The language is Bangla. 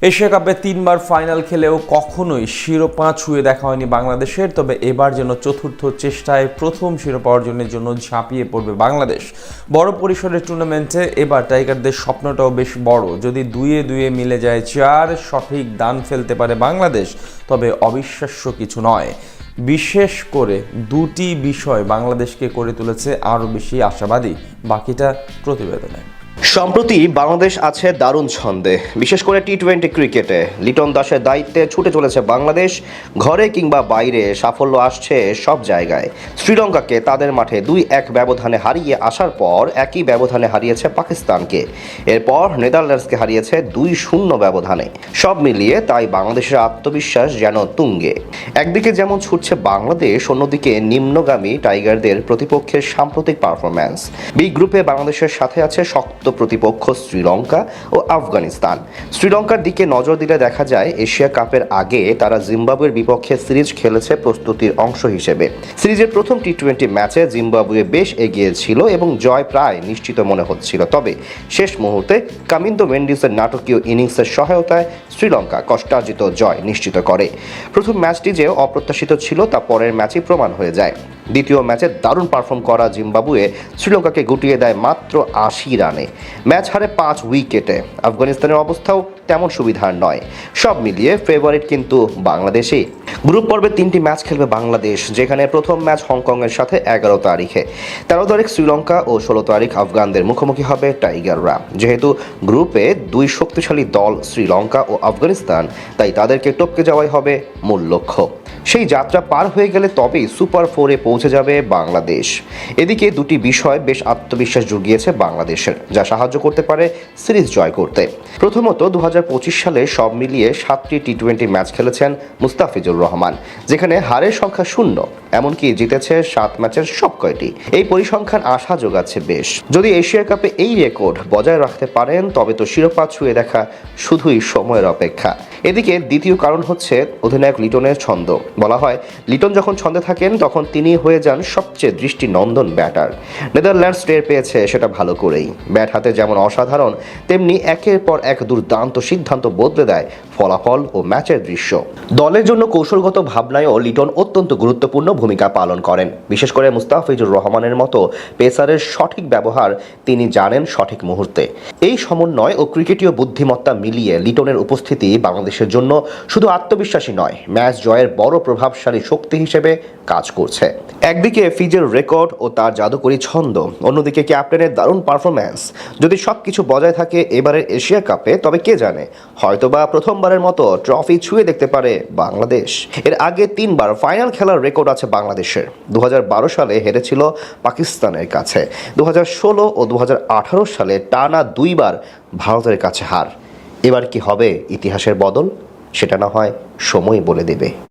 এশিয়া কাপে 3বার ফাইনাল খেলেও কখনোই শিরোপা ছুঁয়ে দেখা হয়নি বাংলাদেশের। তবে এবার যেন চতুর্থ চেষ্টায় প্রথম শিরোপা অর্জনের জন্য ঝাঁপিয়ে পড়বে বাংলাদেশ। বড় পরিসরের টুর্নামেন্টে এবার টাইগারদের স্বপ্নটাও বেশ বড়। যদি দুয়ে দুয়ে মিলে যায় 4, সঠিক দান ফেলতে পারে বাংলাদেশ, তবে অবিশ্বাস্য কিছু নয়। বিশেষ করে দুটি বিষয় বাংলাদেশকে করে তুলেছে আরও বেশি আশাবাদী। বাকিটা প্রতিবেদনে। সম্প্রতি বাংলাদেশ আছে দারুণ ছন্দে। বিশেষ করে টি-20 ক্রিকেটে লিটন দাসের দায়িত্বে ছুটে চলেছে বাংলাদেশ। ঘরে কিংবা বাইরে সাফল্য আসছে সব জায়গায়। শ্রীলঙ্কাকে তাদের মাঠে 2-1 ব্যবধানে হারিয়ে আসার পর একই ব্যবধানে হারিয়েছে পাকিস্তানকে। এরপর নেদারল্যান্ডসকে হারিয়েছে 2-0 ব্যবধানে। সব মিলিয়ে তাই বাংলাদেশের আত্মবিশ্বাস যেন তুঙ্গে। একদিকে যেমন ছুটছে বাংলাদেশ, অন্যদিকে নিম্নগামী টাইগারদের প্রতিপক্ষের সাম্প্রতিক পারফরম্যান্স। বি গ্রুপে বাংলাদেশের সাথে আছে শক্ত প্রতিপক্ষ শ্রীলঙ্কা ও আফগানিস্তান। শ্রীলঙ্কার দিকে নজর দিলে দেখা যায় এশিয়া কাপের আগে তারা জিম্বাবুয়ের বিপক্ষে সিরিজ খেলেছে প্রস্তুতির অংশ হিসেবে। সিরিজের প্রথম টি-20 ম্যাচে জিম্বাবুয়ে বেশ এগিয়ে ছিল এবং জয় প্রায় নিশ্চিত মনে হচ্ছিল। তবে শেষ মুহূর্তে কামিন্দো মেন্ডিসের নাটকীয় ইনিংসের সহায়তায় শ্রীলঙ্কা কষ্টার্জিত জয় নিশ্চিত করে। প্রথম ম্যাচটি যে অপ্রত্যাশিত ছিল তা পরের ম্যাচেই প্রমাণ হয়ে যায়। দ্বিতীয় ম্যাচে দারুণ পারফর্ম করা জিম্বাবুয়ে শ্রীলঙ্কাকে গুটিয়ে দেয় মাত্র 80 রানে। ম্যাচ হারে 5 উইকেটে। আফগানিস্তানের অবস্থাও তেমন সুবিধার নয়। সব মিলিয়ে ফেভারিট কিন্তু বাংলাদেশই। গ্রুপ পর্বে 3টি ম্যাচ খেলবে বাংলাদেশ, যেখানে প্রথম ম্যাচ হংকংয়ের সাথে 11 তারিখে, 13 তারিখ শ্রীলঙ্কা ও 16 তারিখ আফগানদের মুখোমুখি হবে টাইগাররা। যেহেতু গ্রুপে 2 শক্তিশালী দল শ্রীলঙ্কা ও আফগানিস্তান, তাই তাদেরকে টপকে যাওয়াই হবে মূল লক্ষ্য। সেই যাত্রা পার হয়ে গেলে তবেই সুপার 4-এ পৌঁছে যাবে বাংলাদেশ। এদিকে দুটি বিষয় বেশ আত্মবিশ্বাস জুগিয়েছে বাংলাদেশের, যা সাহায্য করতে পারে সিরিজ জয় করতে। প্রথমত 2025 সালে সব মিলিয়ে 7টি টি-20 ম্যাচ খেলেছেন মুস্তাফিজুর রহমান, যেখানে হারের সংখ্যা 0, এমনকি জিতেছে 7 ম্যাচের সব কয়টি। এই পরিসংখ্যান আশা যোগাচ্ছে বেশ। যদি এশিয়া কাপে এই রেকর্ড বজায় রাখতে পারেন, তবে তো শিরোপা ছুঁয়ে দেখা শুধুই সময়ের অপেক্ষা। এদিকে দ্বিতীয় কারণ হচ্ছে অধিনায়ক লিটনের ছন্দ। বলা হয় লিটন যখন ছন্দে থাকেন তখন তিনি হয়ে যান সবচেয়ে দৃষ্টিনন্দন ব্যাটার। নেদারল্যান্ডস টের পেয়েছে সেটা ভালো করেই। ব্যাট হাতে যেমন অসাধারণ, তেমনি একের পর এক দুর্দান্ত সিদ্ধান্ত বদলে দেয় ফলাফল ও ম্যাচের দৃশ্য। দলের জন্য কৌশলগত ভাবনায়ও লিটন অত্যন্ত গুরুত্বপূর্ণ ভূমিকা পালন করেন। বিশেষ করে মুস্তাফিজুর রহমানের মতো পেসারের সঠিক ব্যবহার তিনি জানেন সঠিক মুহূর্তে। এই সমন্বয় ও ক্রিকেটীয় বুদ্ধিমত্তা মিলিয়ে লিটনের উপস্থিতি বাংলাদেশের জন্য শুধু আত্মবিশ্বাসী নয়, ম্যাচ জয়ের বড় প্রভাবশালী শক্তি হিসেবে কাজ করছে। একদিকে ফিজের রেকর্ড ও তার জাদুকরী ছন্দ, অন্যদিকে ক্যাপ্টেনের দারুণ পারফরম্যান্স। যদি সবকিছু বজায় থাকে এবারের এশিয়া কাপে, তবে কে জানে, হয়তোবা প্রথমবারের মতো ট্রফি ছুঁয়ে দেখতে পারে বাংলাদেশ। এর আগে 3বার ফাইনাল খেলার রেকর্ড আছে বাংলাদেশের। 2012 সালে হেরেছিল পাকিস্তানের কাছে, 2016 ও 2018 সালে টানা 2বার ভারতের কাছে হার। এবার কি হবে ইতিহাসের বদল, সেটা না হয় সময় বলে দেবে।